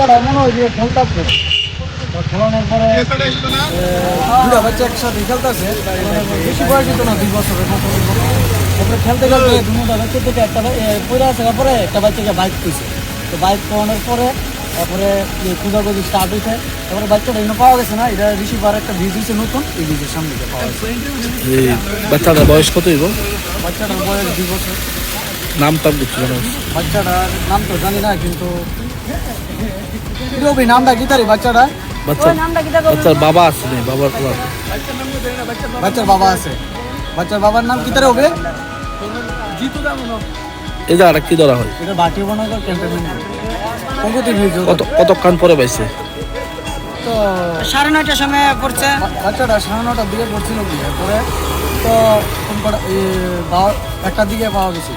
বাচ্চাটা মনে হয় যে খেলতেছে, খেলানোর পরে দুটা বাচ্চা একসাথে খেলতেছে, বেশি বয়স হতো না, 2 বছরের মতো। তারপরে খেলতে খেলতে দুটা বাচ্চা থেকে একটা পড়ে আসে, পরে একটা বাচ্চাকে বাইক পেয়েছে। তো বাইক পাওয়ানোর পরে তারপরে খোঁজাখুঁজি স্টার্ট হয়েছে। তারপরে বাচ্চাটা এখানে পাওয়া গেছে না, এটা রিসিভার একটা ব্রিজ হয়েছে নতুন, এই ব্রিজের সামনে দিয়ে পাওয়া গেছে। এই বাচ্চাটার বয়স কত হইব? বাচ্চাটার বয়স 2 বছর। নাম টাম কিছু জানো? বাচ্চাটার নাম তো জানি না, কিন্তু রবি নামটা কি তারি বাচ্চাটা? বাচ্চার বাবা আছে না? বাবার পর বাচ্চার বাবা আছে। বাচ্চার বাবার নাম কি তারে হবে? এই জায়গাটা কি ধরা হয়? এটা বাটি বনগর ক্যান্টনমেন্ট পঙ্গতি ব্রিজ। কতক্ষণ পরে পাইছে? তো 9:30টার সময় পড়ছে বাচ্চাটা, 9:30টার দিকে পড়ছিল, গিয়ে পরে তো 1টার দিকে পাওয়া গেছে।